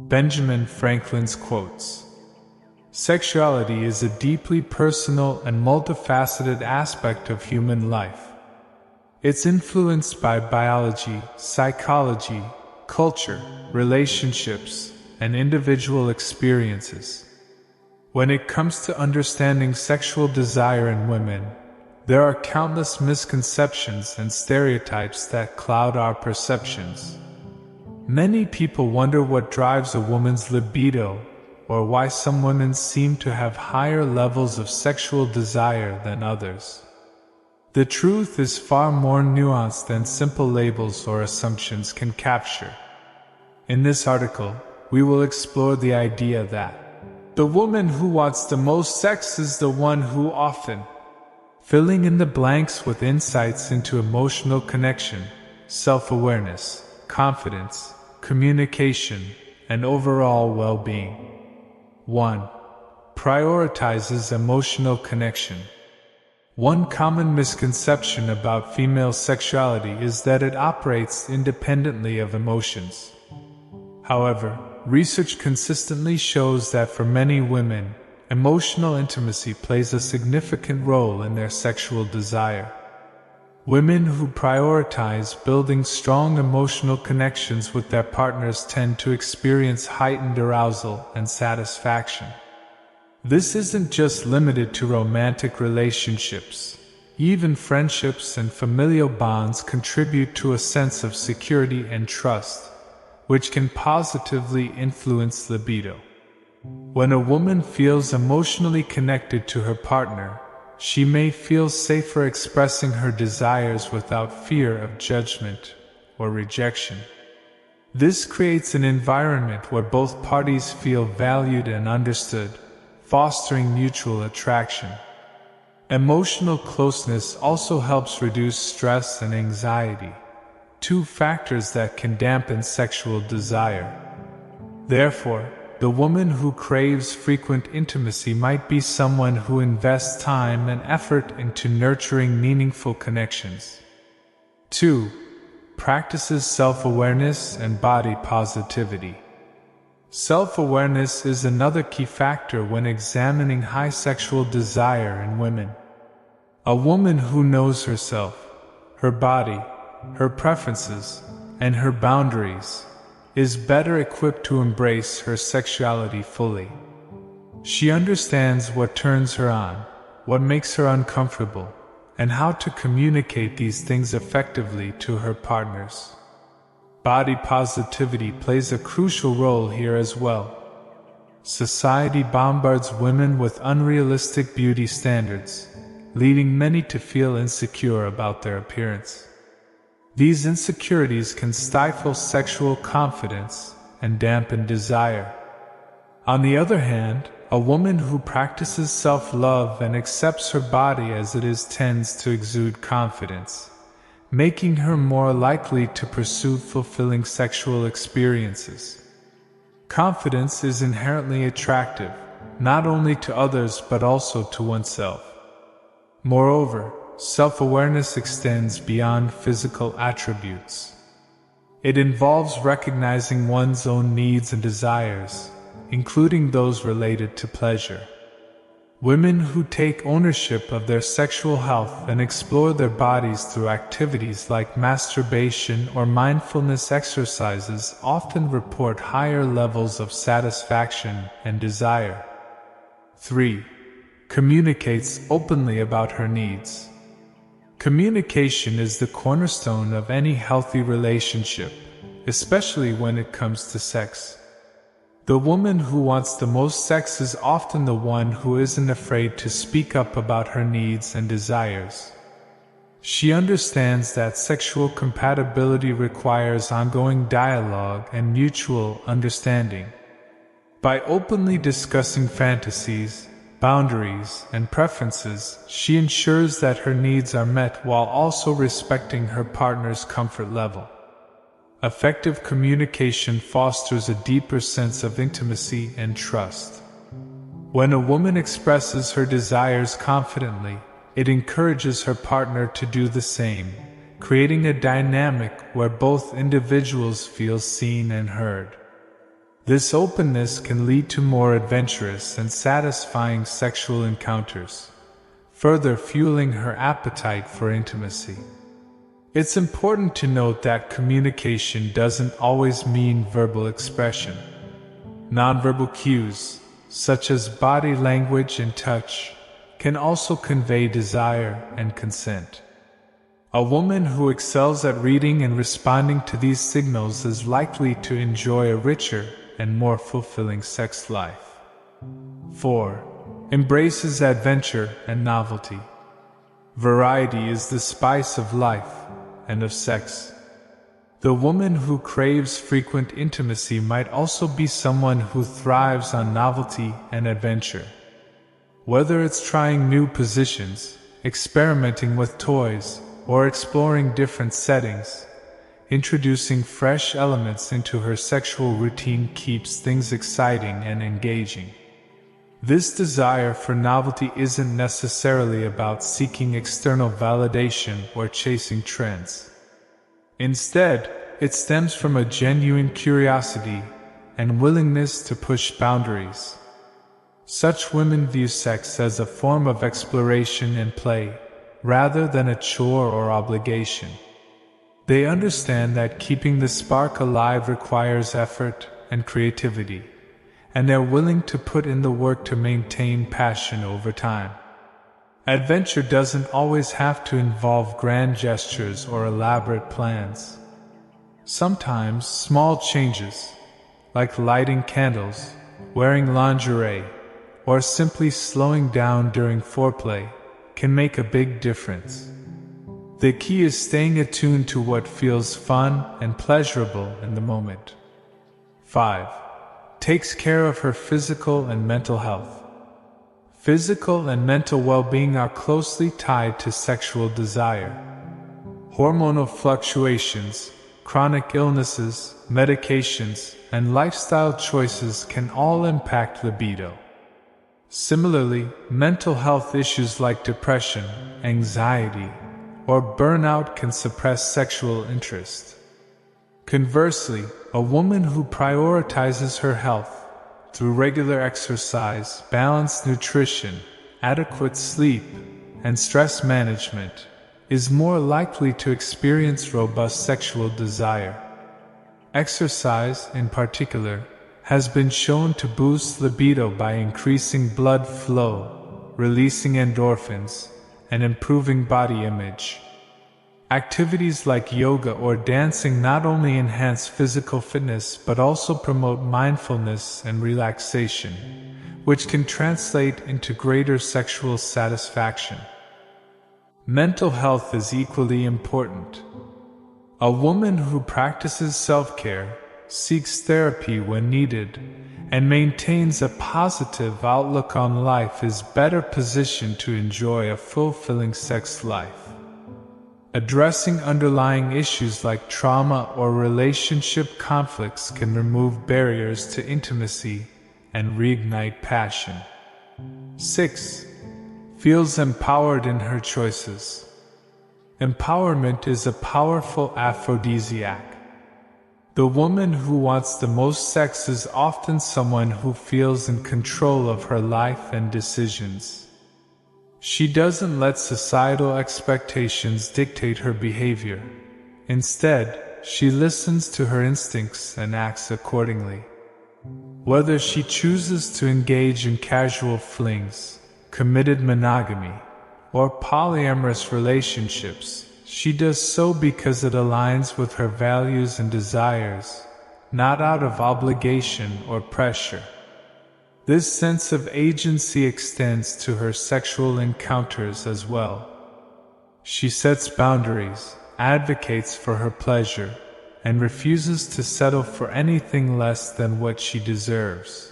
Benjamin Franklin's quotes. Sexuality is a deeply personal and multifaceted aspect of human life. It's influenced by biology, psychology, culture, relationships, and individual experiences. When it comes to understanding sexual desire in women, there are countless misconceptions and stereotypes that cloud our perceptions. Many people wonder what drives a woman's libido, or why some women seem to have higher levels of sexual desire than others. The truth is far more nuanced than simple labels or assumptions can capture. In this article, we will explore the idea that the woman who wants the most sex is the one who often, filling in the blanks with insights into emotional connection, self-awareness, confidence, communication, and overall well-being. 1. Prioritizes emotional connection. One common misconception about female sexuality is that it operates independently of emotions. However, research consistently shows that for many women, emotional intimacy plays a significant role in their sexual desire. Women who prioritize building strong emotional connections with their partners tend to experience heightened arousal and satisfaction. This isn't just limited to romantic relationships. Even friendships and familial bonds contribute to a sense of security and trust, which can positively influence libido. When a woman feels emotionally connected to her partner, she may feel safer expressing her desires without fear of judgment or rejection. This creates an environment where both parties feel valued and understood, fostering mutual attraction. Emotional closeness also helps reduce stress and anxiety, two factors that can dampen sexual desire. Therefore, the woman who craves frequent intimacy might be someone who invests time and effort into nurturing meaningful connections. 2. Practices self-awareness and body positivity. Self-awareness is another key factor when examining high sexual desire in women. A woman who knows herself, her body, her preferences, and her boundaries is better equipped to embrace her sexuality fully. She understands what turns her on, what makes her uncomfortable, and how to communicate these things effectively to her partners. Body positivity plays a crucial role here as well. Society bombards women with unrealistic beauty standards, leading many to feel insecure about their appearance. These insecurities can stifle sexual confidence and dampen desire. On the other hand, a woman who practices self-love and accepts her body as it is tends to exude confidence, making her more likely to pursue fulfilling sexual experiences. Confidence is inherently attractive, not only to others but also to oneself. Moreover, self-awareness extends beyond physical attributes. It involves recognizing one's own needs and desires, including those related to pleasure. Women who take ownership of their sexual health and explore their bodies through activities like masturbation or mindfulness exercises often report higher levels of satisfaction and desire. 3. Communicates openly about her needs. Communication is the cornerstone of any healthy relationship, especially when it comes to sex. The woman who wants the most sex is often the one who isn't afraid to speak up about her needs and desires. She understands that sexual compatibility requires ongoing dialogue and mutual understanding. By openly discussing fantasies, boundaries, and preferences, she ensures that her needs are met while also respecting her partner's comfort level. Effective communication fosters a deeper sense of intimacy and trust. When a woman expresses her desires confidently, it encourages her partner to do the same, creating a dynamic where both individuals feel seen and heard. This openness can lead to more adventurous and satisfying sexual encounters, further fueling her appetite for intimacy. It's important to note that communication doesn't always mean verbal expression. Nonverbal cues, such as body language and touch, can also convey desire and consent. A woman who excels at reading and responding to these signals is likely to enjoy a richer and more fulfilling sex life. 4. Embraces adventure and novelty. Variety is the spice of life and of sex. The woman who craves frequent intimacy might also be someone who thrives on novelty and adventure. Whether it's trying new positions, experimenting with toys, or exploring different settings, introducing fresh elements into her sexual routine keeps things exciting and engaging. This desire for novelty isn't necessarily about seeking external validation or chasing trends. Instead, it stems from a genuine curiosity and willingness to push boundaries. Such women view sex as a form of exploration and play, rather than a chore or obligation. They understand that keeping the spark alive requires effort and creativity, and they're willing to put in the work to maintain passion over time. Adventure doesn't always have to involve grand gestures or elaborate plans. Sometimes small changes, like lighting candles, wearing lingerie, or simply slowing down during foreplay, can make a big difference. The key is staying attuned to what feels fun and pleasurable in the moment. 5. Takes care of her physical and mental health. Physical and mental well-being are closely tied to sexual desire. Hormonal fluctuations, chronic illnesses, medications, and lifestyle choices can all impact libido. Similarly, mental health issues like depression, anxiety, or burnout can suppress sexual interest. Conversely, a woman who prioritizes her health through regular exercise, balanced nutrition, adequate sleep, and stress management is more likely to experience robust sexual desire. Exercise, in particular, has been shown to boost libido by increasing blood flow, releasing endorphins, and improving body image. Activities like yoga or dancing not only enhance physical fitness but also promote mindfulness and relaxation, which can translate into greater sexual satisfaction. Mental health is equally important. A woman who practices self-care, seeks therapy when needed, and maintains a positive outlook on life is better positioned to enjoy a fulfilling sex life. Addressing underlying issues like trauma or relationship conflicts can remove barriers to intimacy and reignite passion. 6. Feels empowered in her choices. Empowerment is a powerful aphrodisiac. The woman who wants the most sex is often someone who feels in control of her life and decisions. She doesn't let societal expectations dictate her behavior. Instead, she listens to her instincts and acts accordingly. Whether she chooses to engage in casual flings, committed monogamy, or polyamorous relationships, she does so because it aligns with her values and desires, not out of obligation or pressure. This sense of agency extends to her sexual encounters as well. She sets boundaries, advocates for her pleasure, and refuses to settle for anything less than what she deserves.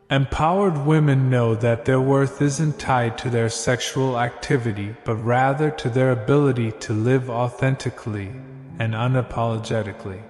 Empowered women know that their worth isn't tied to their sexual activity, but rather to their ability to live authentically and unapologetically.